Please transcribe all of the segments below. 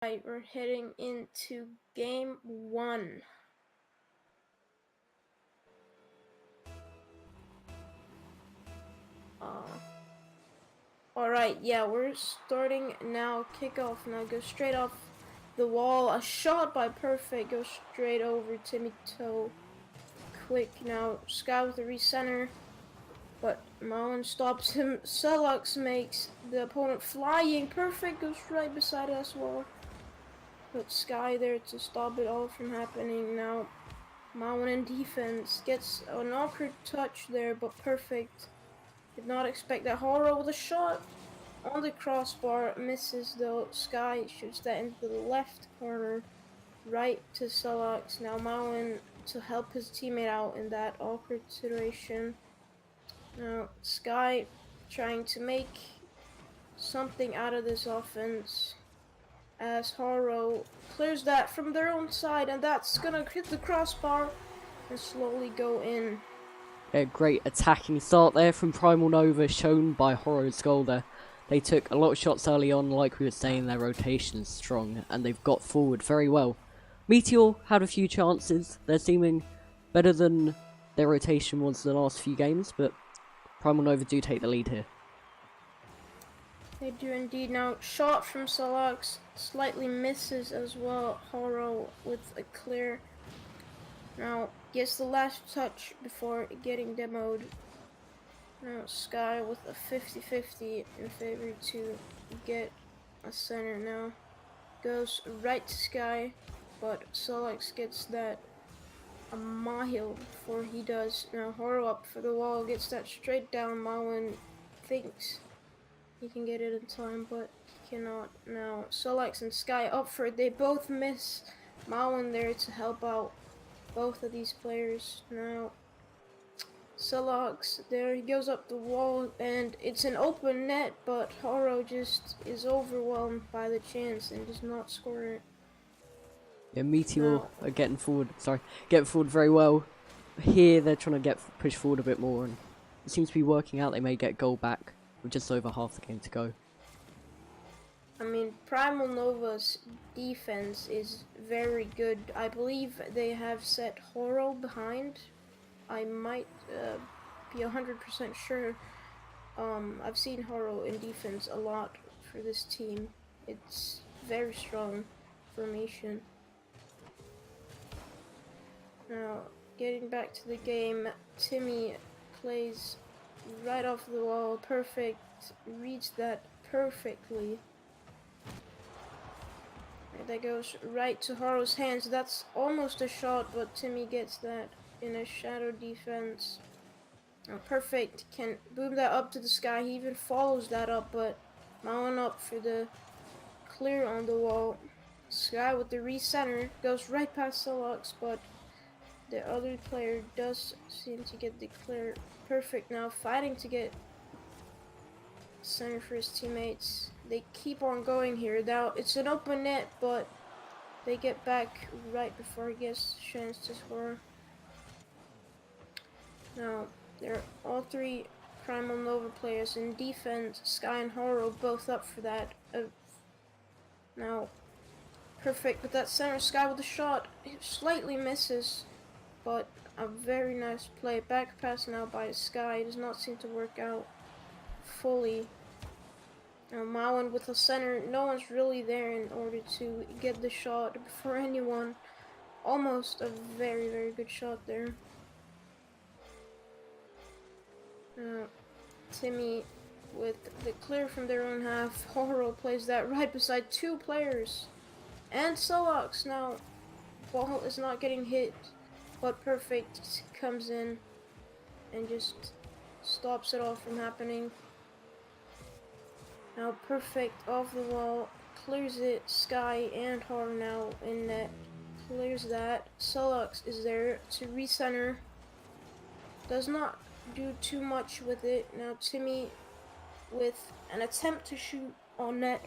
Right, we're heading into game one. Alright, yeah, we're starting now. Kickoff now. Go straight off the wall. A shot by Perfect. Goes straight over to Meteor. Quick now. Sky with the recenter. But Marlon stops him. Celux makes the opponent flying. Perfect goes right beside us. Well, put Sky there to stop it all from happening. Now Marlon in defense gets an awkward touch there, but Perfect did not expect that. Horror with a shot on the crossbar, misses though. Sky shoots that into the left corner, right to Celux. Now Marlon to help his teammate out in that awkward situation. Now Sky trying to make something out of this offense as Haro clears that from their own side, and that's gonna hit the crossbar and slowly go in. A great attacking start there from Primal Nova, shown by Horror Scolder. They took a lot of shots early on, like we were saying, their rotation is strong, and they've got forward very well. Meteor had a few chances. They're seeming better than their rotation was the last few games, but Primal Nova do take the lead here. They do indeed. Now, shot from Celux slightly misses as well. Horo with a clear. Now, gets the last touch before getting demoed. Now, Sky with a 50-50 in favor to get a center now. Goes right to Sky, but Celux gets that a mile before he does. Now, Horo up for the wall, gets that straight down. Marlon thinks he can get it in time, but he cannot. Now, Celux and Sky up for it. They both miss. Marlon there to help out both of these players. Now, Celux, there he goes up the wall, and it's an open net, but Haro just is overwhelmed by the chance and does not score it. Yeah, Meteor are getting forward very well. Here they're trying to push forward a bit more, and it seems to be working out. They may get goal back with just over half the game to go. I mean, Primal Nova's defense is very good. I believe they have set Horo behind. I might be 100% sure. I've seen Horo in defense a lot for this team. It's very strong formation. Now, getting back to the game, Timmy plays right off the wall. Perfect. Reads that perfectly. And that goes right to Haro's hands. That's almost a shot, but Timmy gets that in a shadow defense. Now, Perfect can boom that up to the sky. He even follows that up, but Marlon up for the clear on the wall. Sky with the recenter goes right past Celux, but the other player does seem to get the clear. Perfect now fighting to get center for his teammates. They keep on going here. Now it's an open net, but they get back right before he gets a chance to score. Now they're all three Primal Nova players in defense. Sky and Horo both up for that. Now Perfect with that center. Sky with a shot. It slightly misses, but a very nice play. Back pass now by Sky. It does not seem to work out fully. Now Marlon with the center. No one's really there in order to get the shot before anyone. Almost a very, very good shot there. Timmy with the clear from their own half. Horo plays that right beside two players. And Celux now. Ball is not getting hit, but Perfect comes in and just stops it all from happening. Now Perfect off the wall, clears it. Sky and Har now in net, clears that. Celux is there to recenter. Does not do too much with it. Now Timmy with an attempt to shoot on net,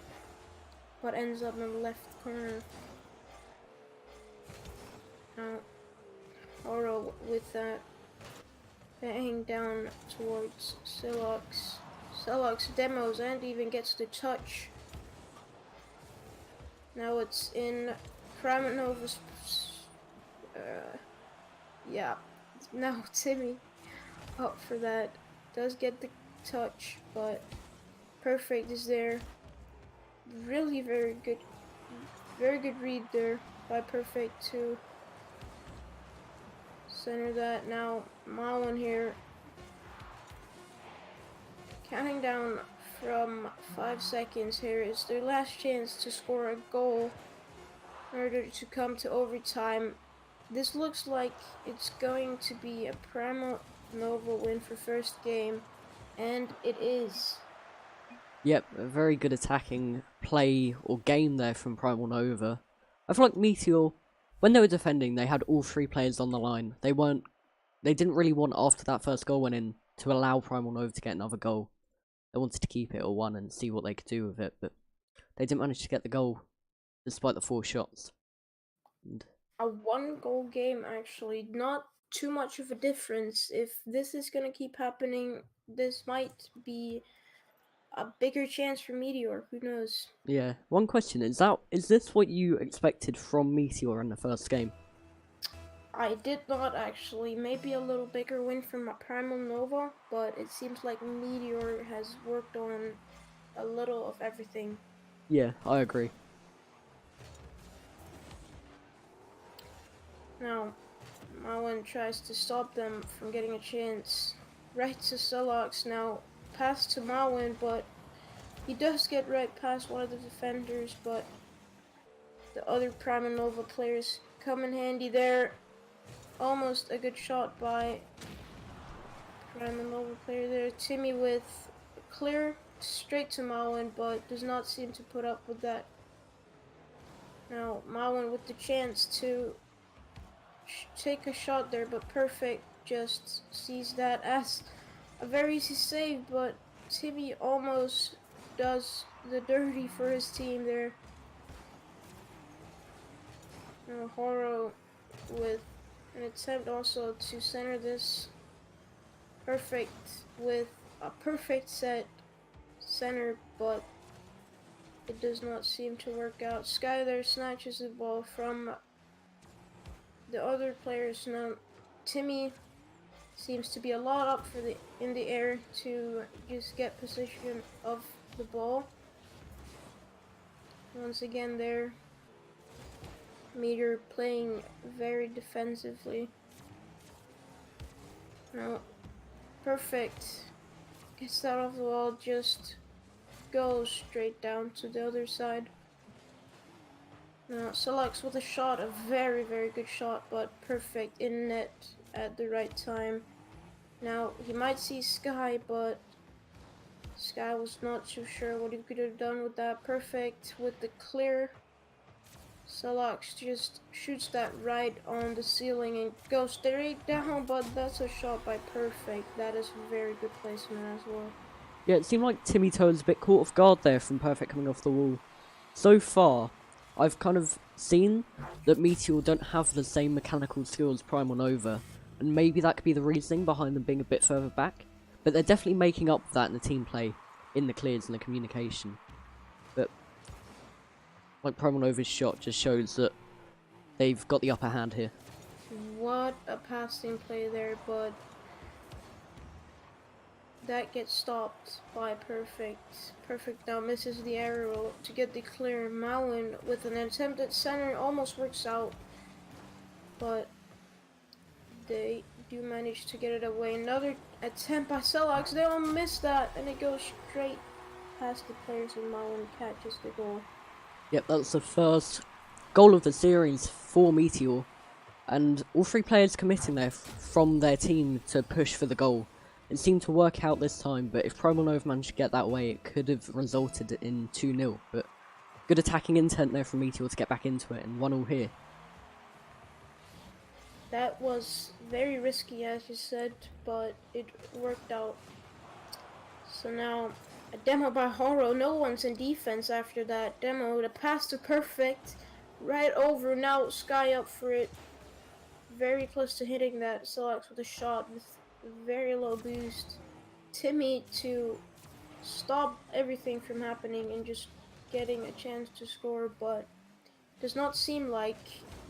but ends up in the left corner. Now Horo with that bang down towards Celux. Celux demos and even gets the touch. Now it's in Primal. Yeah. Now Timmy up for that. Does get the touch, but perfect is there. Really very good read there by perfect to center that. Now Malin here, counting down from 5 seconds. Here is their last chance to score a goal in order to come to overtime. This looks like it's going to be a Primal Nova win for first game, and it is. Yep, a very good attacking play or game there from Primal Nova. I feel like Meteor, when they were defending, they had all three players on the line. They didn't really want, after that first goal went in, to allow Primal Nova to get another goal. They wanted to keep it at 1 and see what they could do with it, but they didn't manage to get the goal, despite the 4 shots. And A 1-goal game, actually. Not too much of a difference. If this is going to keep happening, this might be a bigger chance for Meteor. Who knows? yeah, one question, is this what you expected from Meteor in the first game? I did not actually. Maybe a little bigger win from a Primal Nova, but it seems like Meteor has worked on a little of everything. Yeah, I agree. Now, Marlin tries to stop them from getting a chance. Right to Celox. Now, pass to Marlin, but he does get right past one of the defenders, but the other Prima Nova players come in handy there. Almost a good shot by Prima Nova player there. Timmy with clear straight to Marlin, but does not seem to put up with that. Now, Marlin with the chance to take a shot there, but perfect just sees that as a very easy save, but Timmy almost does the dirty for his team there. Now Horo with an attempt also to center this. Perfect with a perfect set center, but it does not seem to work out. Sky there snatches the ball from the other players. Now Timmy seems to be a lot up in the air to just get position of the ball. Once again there, Meteor playing very defensively. Now, perfect. Gets that off the wall, just goes straight down to the other side. Now, selects with a shot, a very good shot, but perfect in net at the right time. Now, he might see Sky, but Sky was not too sure what he could have done with that. Perfect with the clear. Celox just shoots that right on the ceiling and goes straight down, but that's a shot by Perfect. That is very good placement as well. Yeah, it seemed like Timmy Toe was a bit caught off guard there from Perfect coming off the wall. So far, I've kind of seen that Meteor don't have the same mechanical skill as Primal Nova, and maybe that could be the reasoning behind them being a bit further back, but they're definitely making up for that in the team play, in the clears and the communication. But like Primal Nova's shot just shows that they've got the upper hand here. What a passing play there, but that gets stopped by Perfect. Perfect now misses the arrow to get the clear. Malin with an attempt at center almost works out, but they do manage to get it away. Another attempt by Celox. They all miss that, and it goes straight past the players, and Malin catches the goal. Yep, that's the first goal of the series for Meteor, and all 3 players committing there from their team to push for the goal. It seemed to work out this time, but if Primal Nova managed to get that way, it could have resulted in 2-0, but good attacking intent there from Meteor to get back into it, and 1-1 here. That was very risky, as you said, but it worked out. So now, a demo by Horo. No one's in defense after that demo. The pass to Perfect. Right over. Now Sky up for it. Very close to hitting that. Selects with a shot with a very low boost. Timmy to stop everything from happening and just getting a chance to score, but Does not seem like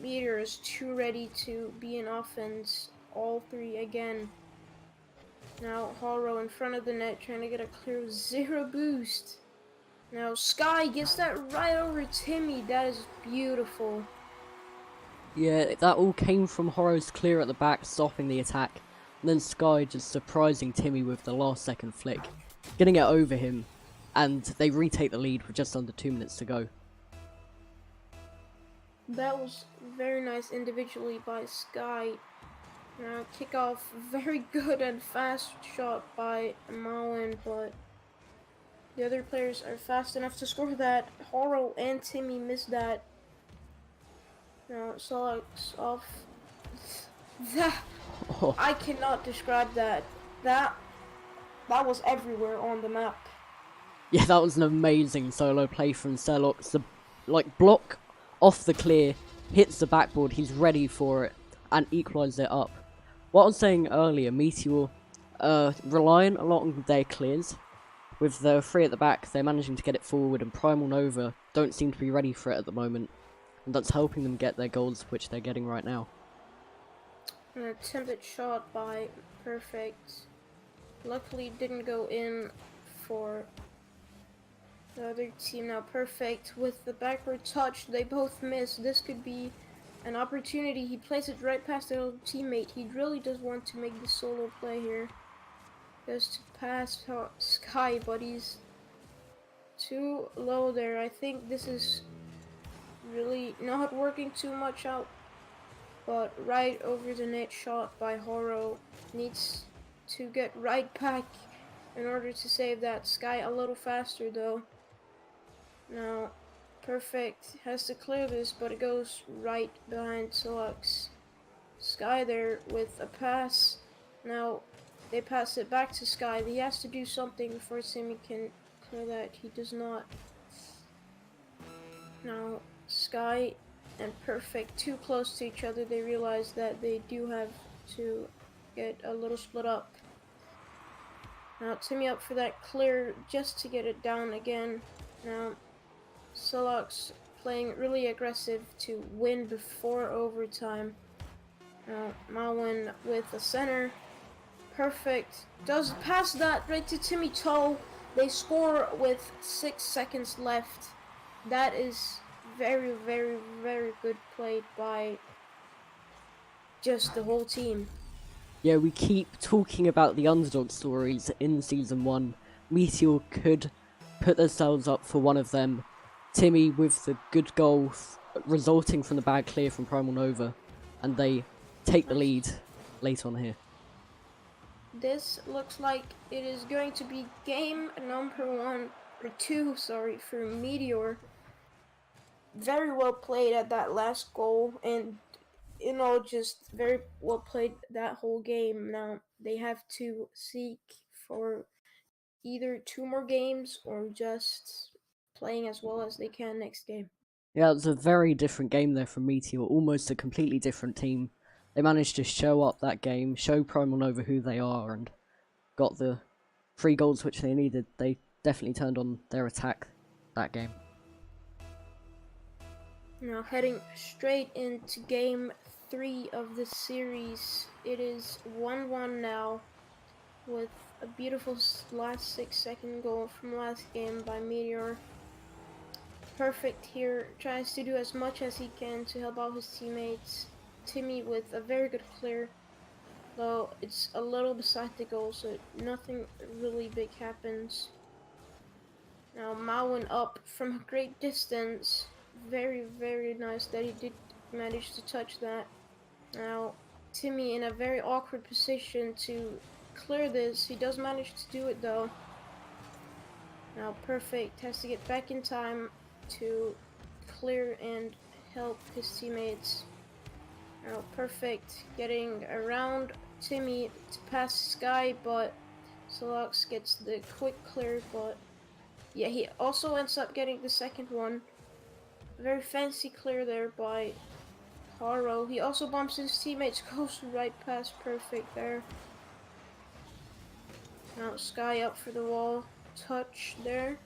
Meteor is too ready to be in offense. All three again. Now Horo in front of the net trying to get a clear with 0 boost. Now Sky gets that right over Timmy. That is beautiful. Yeah, that all came from Horo's clear at the back, stopping the attack. And then Sky just surprising Timmy with the last second flick, getting it over him, and they retake the lead with just under 2 minutes to go. That was very nice individually by Sky. Now kickoff, very good and fast shot by Malin, but the other players are fast enough to score that. Horo and Timmy missed that. Now Solak's off. That Oh, I cannot describe that. That was everywhere on the map. yeah, that was an amazing solo play from Celox. The block off the clear, hits the backboard, he's ready for it, and equalises it up. What I was saying earlier, Meteor relying a lot on their clears. With the 3 at the back, they're managing to get it forward, and Primal Nova don't seem to be ready for it at the moment. And that's helping them get their goals, which they're getting right now. An attempted shot by Perfect. Luckily didn't go in for the other team. Now Perfect with the backward touch. They both miss. This could be an opportunity. He plays it right past their little teammate. He really does want to make the solo play here. Goes to pass Sky, but he's too low there. I think this is really not working too much out. But right over the net shot by Horo. Needs to get right back in order to save that. Sky a little faster though. Now Perfect has to clear this, but it goes right behind Solux. Sky there with a pass. Now they pass it back to Sky. He has to do something before Timmy can clear that. He does not. Now Sky and Perfect too close to each other. They realize that they do have to get a little split up. Now Timmy up for that clear just to get it down again. Now Solux playing really aggressive to win before overtime. Now Malwin with the center. Perfect. Does pass that right to Timmy Toe. They score with 6 seconds left. That is very, very, very good play by just the whole team. Yeah, we keep talking about the underdog stories in Season 1. Meteor could put themselves up for one of them. Timmy with the good goal resulting from the bad clear from Primal Nova. And they take the lead late on here. This looks like it is going to be game number 2 for Meteor. Very well played at that last goal, and just very well played that whole game. Now they have to seek for either 2 more games or just playing as well as they can next game. Yeah, it was a very different game there from Meteor, almost a completely different team. They managed to show up that game, show Primal Nova who they are, and got the 3 goals which they needed. They definitely turned on their attack that game. Now heading straight into game 3 of the series. It is 1-1 now, with a beautiful last 6-second goal from last game by Meteor. Perfect here, tries to do as much as he can to help out his teammates. Timmy with a very good clear, though it's a little beside the goal, so nothing really big happens. Now Malwin up from a great distance. Very, very nice that he did manage to touch that. Now Timmy in a very awkward position to clear this. He does manage to do it though. Now Perfect has to get back in time to clear and help his teammates. Now Perfect getting around Timmy to pass Sky, but Solux gets the quick clear, but yeah, he also ends up getting the second one. Very fancy clear there by Haro. He also bumps his teammates, goes right past Perfect there. Now Sky up for the wall. Touch there.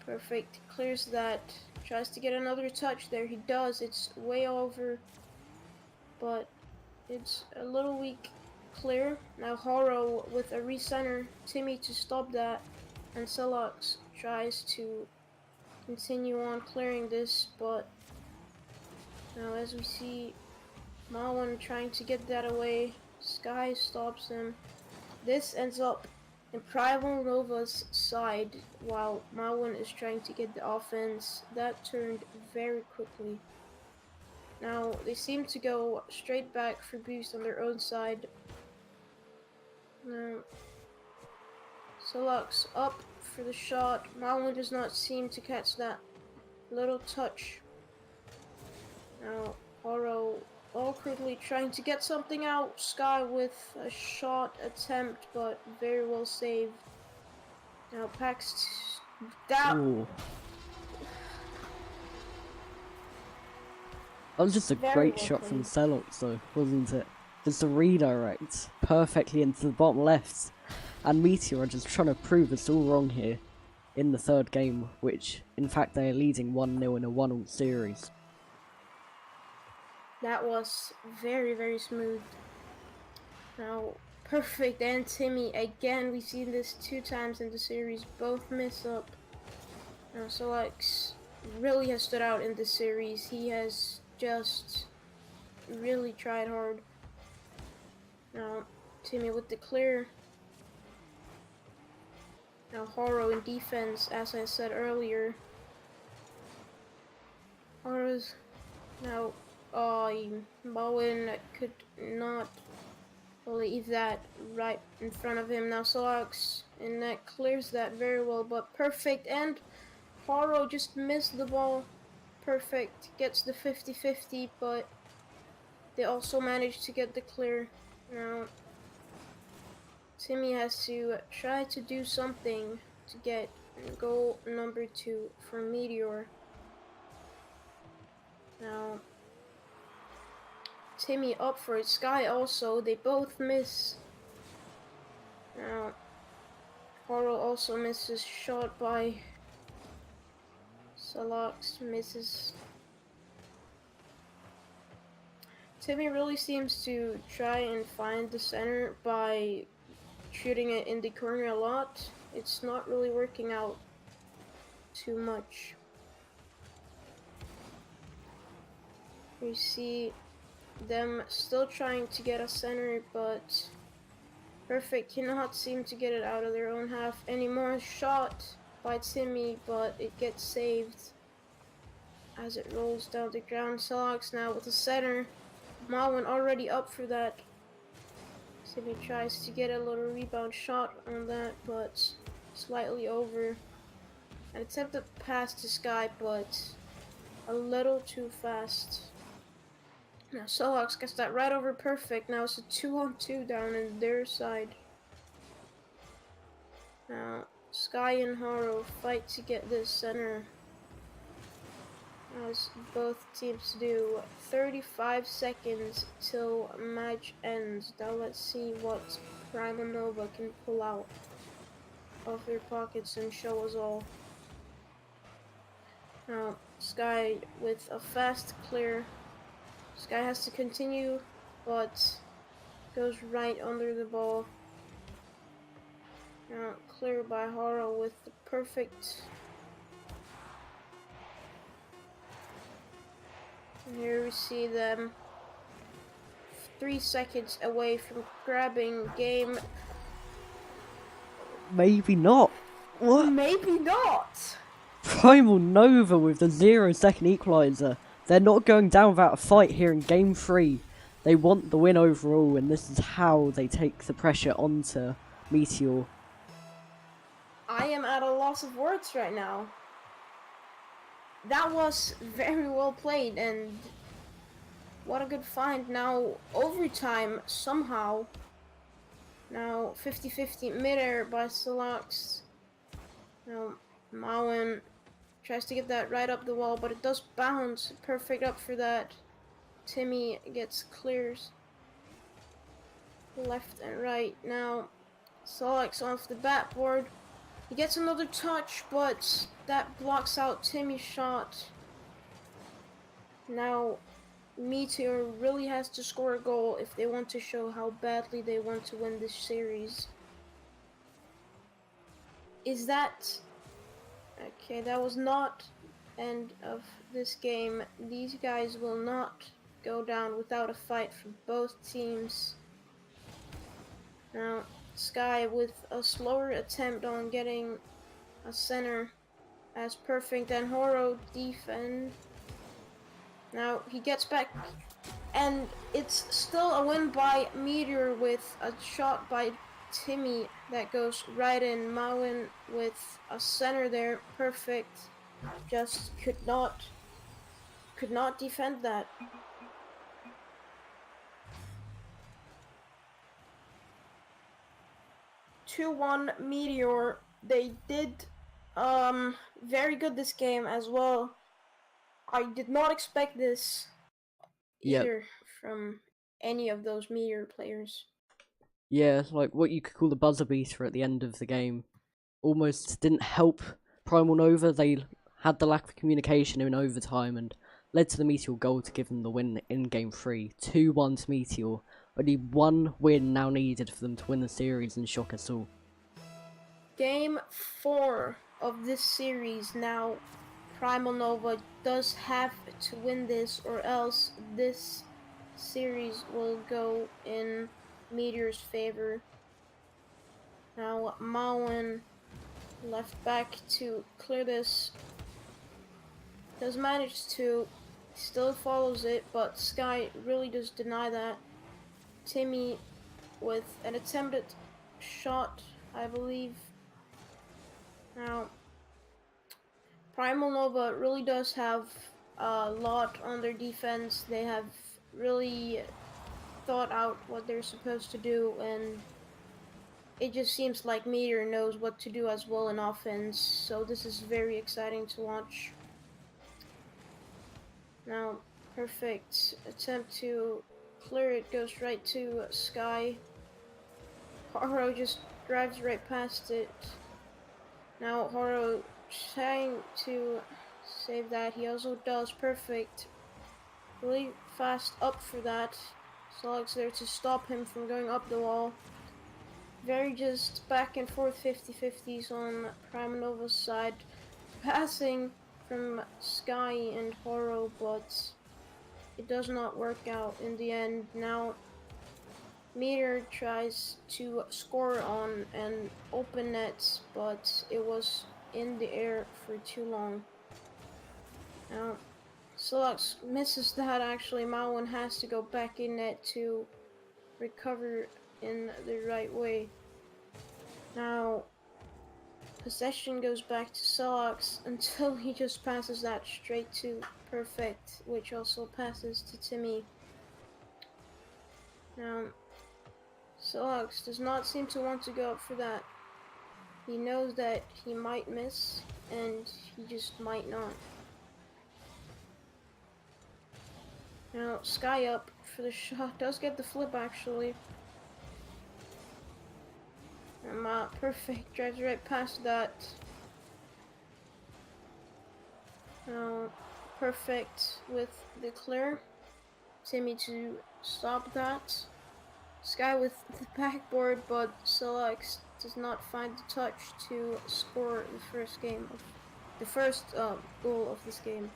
Perfect clears that. tries to get another touch there. He does. It's way over, but it's a little weak clear. Now Horo with a recenter. Timmy to stop that. And Celox tries to continue on clearing this, but now as we see Malwin trying to get that away. Sky stops him. This ends up in Primal Nova's side while Malwin is trying to get the offense. That turned very quickly. Now they seem to go straight back for boost on their own side. Now Celox up for the shot. Malwin does not seem to catch that little touch. Now Horo awkwardly trying to get something out. Sky with a shot attempt, but very well saved. Now Pax that. Ooh. That was just a Very great well shot from played. Celox though, wasn't it? Just a redirect perfectly into the bottom left. And Meteor are just trying to prove us all wrong here in the third game, which in fact they are leading 1-0 in a 1-all series. That was very, very smooth. Now, Perfect and Timmy, again, we've seen this 2 times in the series, both miss up. Now, Celox really has stood out in this series. He has just really tried hard. Now, Timmy with the clear. Now, Horo in defense, as I said earlier. Horo's now. Bowen could not believe that right in front of him. Now Celox and that clears that very well, but Perfect and Horo just missed the ball. Perfect gets the 50-50, but they also managed to get the clear. Now Timmy has to try to do something to get goal number 2 for Meteor. Now Timmy up for it. Sky also. They both miss. Now, Horo also misses. Shot by Celox. Misses. Timmy really seems to try and find the center by shooting it in the corner a lot. It's not really working out too much. You see them still trying to get a center, but Perfect cannot seem to get it out of their own half anymore. Shot by Timmy, but it gets saved as it rolls down the ground. Celox now with the center. Malwin already up for that. Timmy tries to get a little rebound shot on that, but slightly over. An attempted pass to Sky, but a little too fast. Now Celox gets that right over Perfect. Now it's a 2-on-2 down in their side. Now Sky and Horo fight to get this center, as both teams do. 35 seconds till match ends. Now let's see what Primal Nova can pull out of their pockets and show us all. Now Sky with a fast clear. Sky has to continue, but goes right under the ball. Now clear by Horo with the Perfect. And here we see them 3 seconds away from grabbing game. Maybe not. What? Maybe not. Primal Nova with the 0-second equaliser. They're not going down without a fight here in Game 3. They want the win overall, and this is how they take the pressure onto Meteor. I am at a loss of words right now. That was very well played, and what a good find. Now, overtime, somehow. Now, 50-50 midair by Celox. Now, Malwin tries to get that right up the wall, but it does bounce. Perfect up for that. Timmy gets clears left and right. Now, Celox off the backboard. He gets another touch, but that blocks out Timmy's shot. Now, Meteor really has to score a goal if they want to show how badly they want to win this series. Is that... Okay, that was not end of this game. These guys will not go down without a fight from both teams. Now, Sky with a slower attempt on getting a center as perfect, and Horo defend. Now he gets back, and it's still a win by Meteor with a shot by Timmy that goes right in. Mawin with a center there, perfect. Just could not defend that. 2-1 Meteor. They did very good this game as well. I did not expect this Yep. either from any of those Meteor players. Yeah, like what you could call the buzzer beater at the end of the game almost didn't help Primal Nova. They had the lack of communication in overtime and led to the Meteor goal to give them the win in Game 3. 2-1 to Meteor. Only one win now needed for them to win the series and shock us all. Game 4 of this series now. Primal Nova does have to win this, or else this series will go in Meteor's favor. Now Mawin left back to clear this. Does manage to, still follows it, but Sky really does deny that. Timmy with an attempted shot, I believe. Now, Primal Nova really does have a lot on their defense. They have really thought out what they're supposed to do, and it just seems like Meteor knows what to do as well in offense, so this is very exciting to watch. Now, perfect attempt to clear it, goes right to Sky. Horo just drives right past it. Now Horo trying to save that. He also does perfect. Really fast up for that. Solix there to stop him from going up the wall. Very just back and forth 50-50s on Primal Nova's side. Passing from Sky and Horo, but it does not work out in the end. Now Meteor tries to score on an open net, but it was in the air for too long. Now Solux misses that actually. Mawin has to go back in net to recover in the right way. Now possession goes back to Solux until he just passes that straight to Perfect, which also passes to Timmy. Now Solux does not seem to want to go up for that. He knows that he might miss, and he just might not. Now Sky up for the shot, does get the flip actually. And Perfect drives right past that. Now Perfect with the clear. Timmy to stop that. Sky with the backboard, but Solix does not find the touch to score the first goal of this game.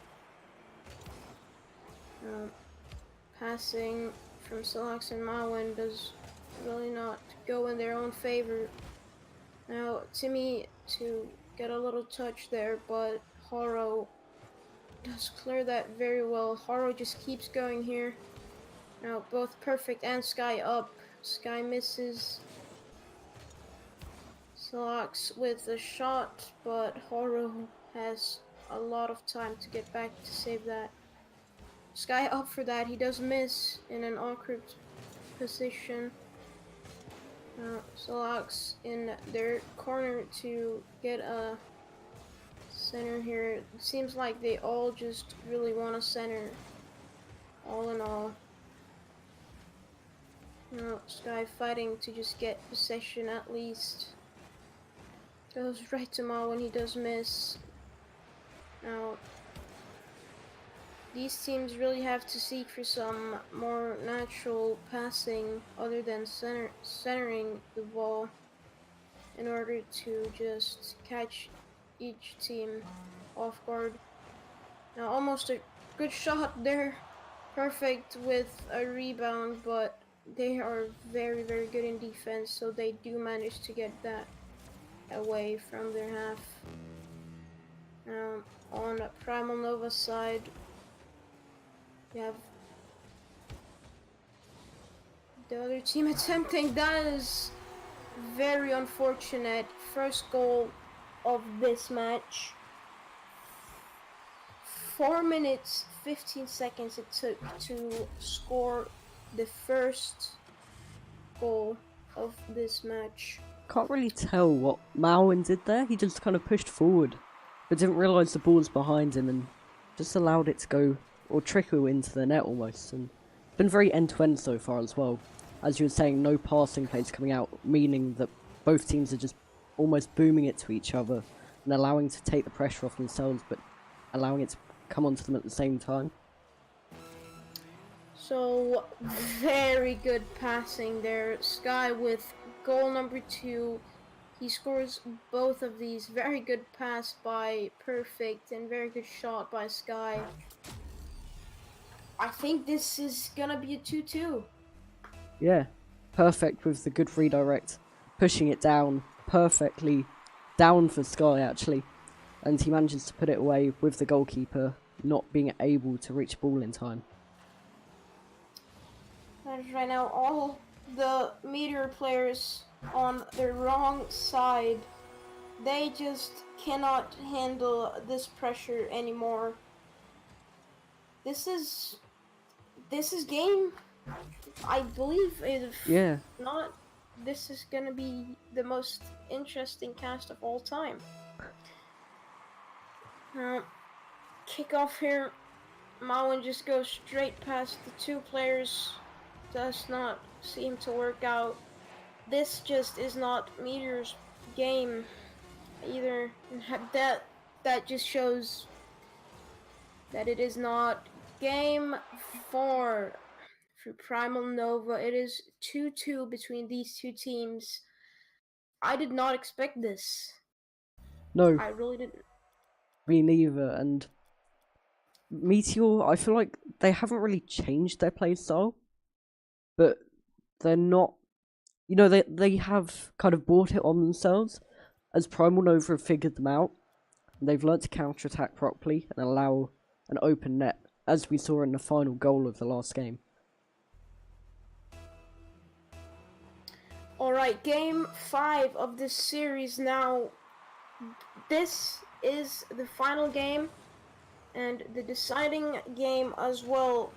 Passing from Solix and Mawin does really not go in their own favor. Now Timmy to get a little touch there, but Horo does clear that very well. Horo just keeps going here. Now both Perfect and Sky up. Sky misses. Solix with a shot, but Horo has a lot of time to get back to save that. Sky up for that. He does miss in an awkward position. Solix in their corner to get a center here. It seems like they all just really want a center, all in all. Sky fighting to just get possession at least. Goes right to Ma when he does miss. Now these teams really have to seek for some more natural passing other than centering the ball in order to just catch each team off guard. Now, almost a good shot there. Perfect with a rebound, but they are very, very good in defense, so they do manage to get that away from their half. On Primal Nova's side, we have the other team attempting. That is very unfortunate. First goal of this match. 4 minutes 15 seconds it took to score the first goal of this match. Can't really tell what Malwin did there. He just kind of pushed forward, but didn't realise the ball was behind him and just allowed it to go or trickle into the net almost. And been very end-to-end so far as well. As you were saying, no passing plays coming out, meaning that both teams are just almost booming it to each other and allowing to take the pressure off themselves, but allowing it to come onto them at the same time. So, very good passing there. Sky with goal number 2. He scores both of these. Very good pass by Perfect and very good shot by Sky. I think this is gonna be a 2-2. Yeah, Perfect with the good redirect, pushing it down perfectly, down for Sky actually, and he manages to put it away with the goalkeeper not being able to reach the ball in time. And right now, all the Meteor players on the wrong side, they just cannot handle this pressure anymore. This is game, I believe, if Yeah. not, this is gonna be the most interesting cast of all time. Kick off here. Malwin just goes straight past the 2 players. Does not seem to work out. This just is not Meteor's game either. That just shows that it is not game 4 for Primal Nova. It is 2-2 between these 2 teams. I did not expect this. No, I really didn't. me neither. And Meteor, I feel like they haven't really changed their play style, but they're not, they have kind of brought it on themselves as Primal Nova have figured them out. They've learnt to counter-attack properly and allow an open net, as we saw in the final goal of the last game. Alright, game 5 of this series now. This is the final game and the deciding game as well.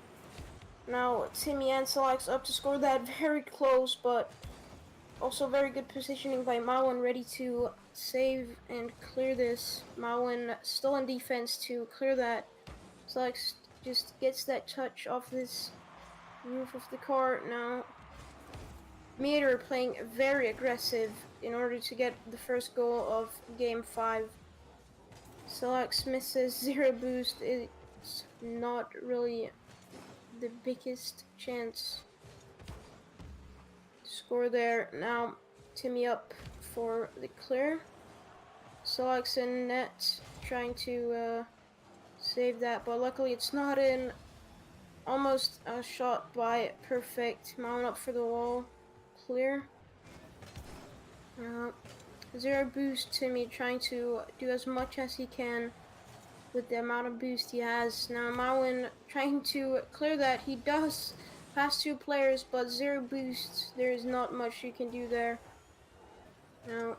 Now, Timmy and Salax up to score that, very close, but also very good positioning by Malwin, ready to save and clear this. Malwin still in defense to clear that. Salax just gets that touch off this roof of the car. Now, Meteor playing very aggressive in order to get the first goal of game 5. Salax misses 0 boost. It's not really the biggest chance to score there. Now Timmy up for the clear. Salax in net trying to save that, but luckily it's not in. Almost a shot by Perfect. Mount up for the wall. Clear. 0 boost. Timmy trying to do as much as he can with the amount of boost he has. Now Malwin trying to clear that. He does pass 2 players, but 0 boost. There is not much you can do there. Now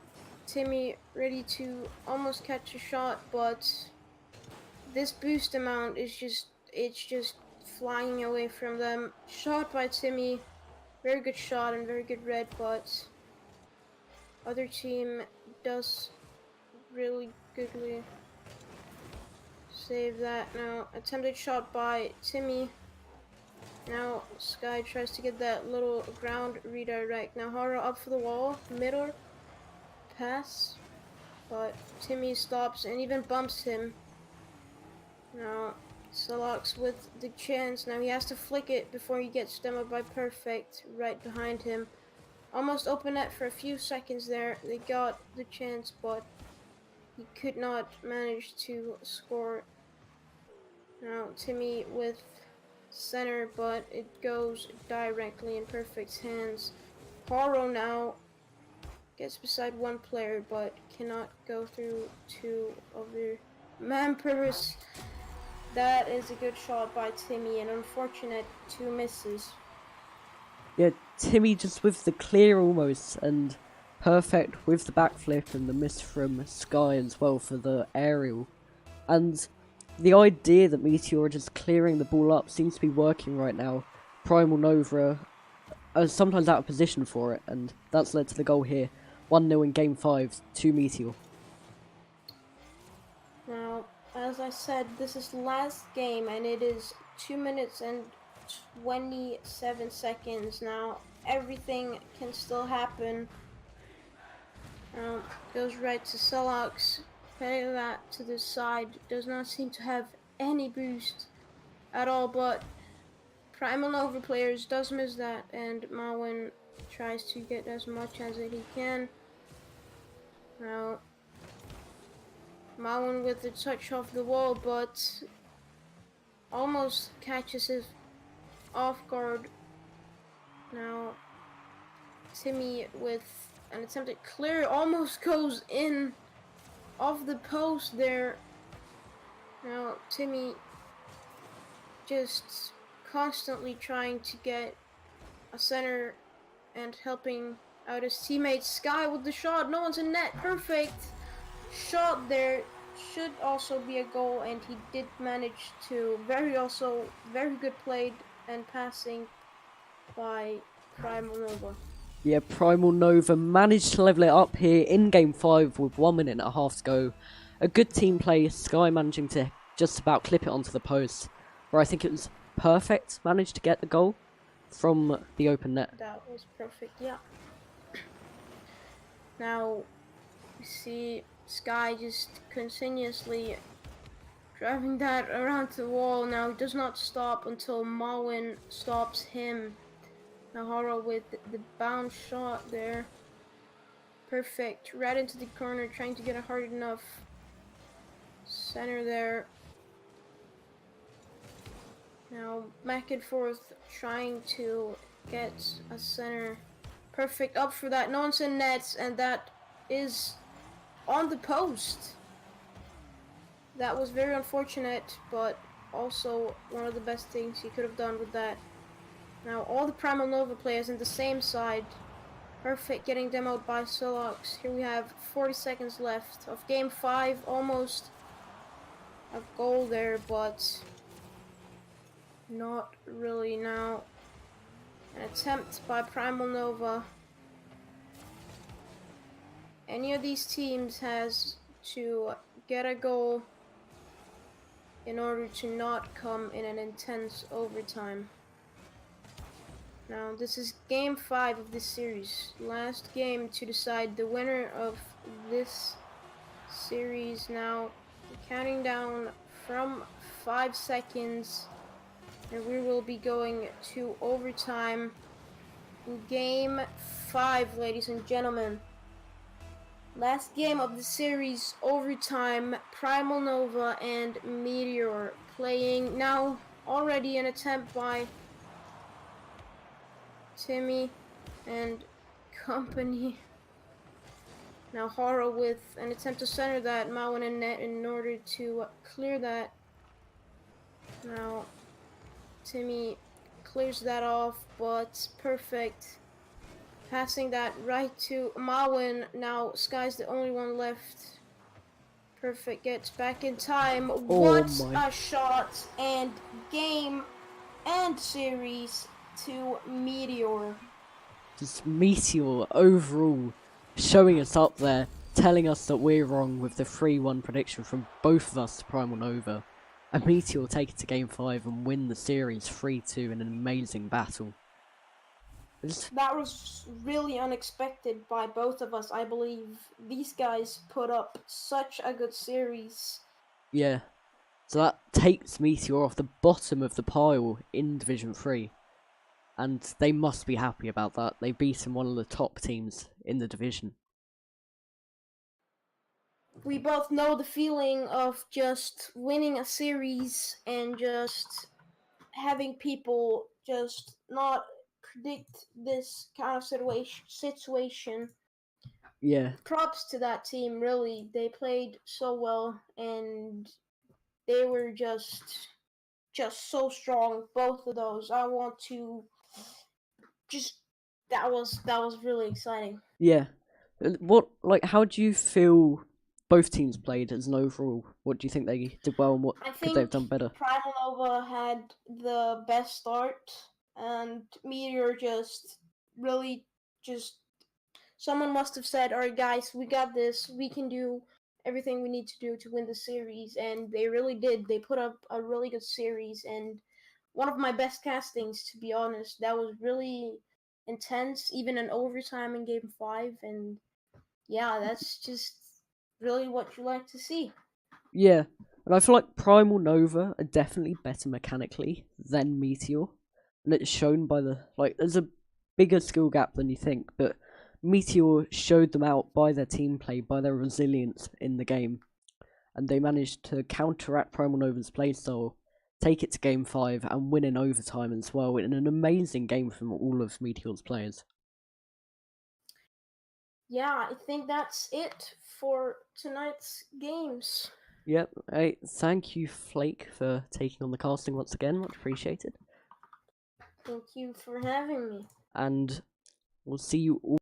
Timmy ready to almost catch a shot, but this boost amount is just flying away from them. Shot by Timmy. Very good shot and very good red, but other team does really goodly save that. Now attempted shot by Timmy. Now Sky tries to get that little ground redirect. Now Hara up for the wall, middle pass, but Timmy stops and even bumps him. Now Solox with the chance. Now he has to flick it before he gets demoed by Perfect right behind him. Almost open net for a few seconds there. They got the chance, but he could not manage to score. Now Timmy with center, but it goes directly in Perfect's hands. Haro now gets beside one player, but cannot go through two other members. That is a good shot by Timmy, and unfortunate two misses. Yeah, Timmy just with the clear almost, and Perfect with the backflip and the miss from Sky as well for the aerial. And the idea that Meteor are just clearing the ball up seems to be working right now. Primal Nova are sometimes out of position for it, and that's led to the goal here. 1-0 in Game 5 to Meteor. Now, as I said, this is the last game, and it is 2 minutes and 27 seconds. Now, everything can still happen. Goes right to Solox. Putting that to the side. Does not seem to have any boost at all, but Primal Nova players does miss that, and Marwin tries to get as much as he can. Now, Marwin with the touch off the wall, but almost catches his off guard. Now, Timmy with an attempted clear almost goes in off the post there. Now, Timmy just constantly trying to get a center and helping out his teammate. Sky with the shot. No one's in net. Perfect shot there. Should also be a goal, and he did manage to. Very good played and passing by Primal Nova. Yeah, Primal Nova managed to level it up here in Game 5 with 1 minute and a half to go. A good team play, Sky managing to just about clip it onto the post, where I think it was Perfect managed to get the goal from the open net. That was perfect, yeah. Now, we see Sky just continuously driving that around the wall. Now, he does not stop until Marwin stops him. Now, Haro with the bounce shot there. Perfect. Right into the corner, trying to get a hard enough center there. Now, back and forth, trying to get a center. Perfect up for that. No one's in nets, and that is on the post. That was very unfortunate, but also one of the best things he could have done with that. Now, all the Primal Nova players in the same side. Perfect getting demoed by Solox. Here we have 40 seconds left of Game 5. Almost a goal there, but not really. Now, an attempt by Primal Nova. Any of these teams has to get a goal in order to not come in an intense overtime. Now, this is Game 5 of this series. Last game to decide the winner of this series. Now, counting down from 5 seconds. And we will be going to overtime in Game 5, ladies and gentlemen. Last game of the series, overtime, Primal Nova and Meteor playing. Now, already an attempt by Timmy and company. Now, Haro with an attempt to center that, Marwin and net in order to clear that. Now, Timmy clears that off, but Perfect passing that right to Marwin. Now Sky's the only one left. Perfect gets back in time. What a shot, and game and series to Meteor. Just Meteor overall showing us up there, telling us that we're wrong with the 3-1 prediction from both of us to Primal Nova. And Meteor take it to Game 5 and win the series 3-2 in an amazing battle. That was really unexpected by both of us, I believe. These guys put up such a good series. Yeah. So that takes Meteor off the bottom of the pile in Division 3. And they must be happy about that. They've beaten one of the top teams in the division. We both know the feeling of just winning a series and just having people just not predict this kind of situation. Yeah. Props to that team, really. They played so well and they were just so strong, both of those. I want to just that was really exciting. Yeah. How do you feel both teams played as an overall? What do you think they did well and what I could they have think done better? Primal Nova had the best start, and Meteor just really just someone must have said, "All right, guys, we got this. We can do everything we need to do to win the series," and they really did. They put up a really good series, and one of my best castings, to be honest. That was really intense, even in overtime in Game 5, and yeah, that's just really what you like to see. Yeah. And I feel like Primal Nova are definitely better mechanically than Meteor. And it's shown by there's a bigger skill gap than you think, but Meteor showed them out by their team play, by their resilience in the game. And they managed to counteract Primal Nova's playstyle, take it to Game 5, and win in overtime as well, in an amazing game from all of Meteor's players. Yeah, I think that's it for tonight's games. Yep, hey, thank you, Flake, for taking on the casting once again, much appreciated. Thank you for having me. And we'll see you all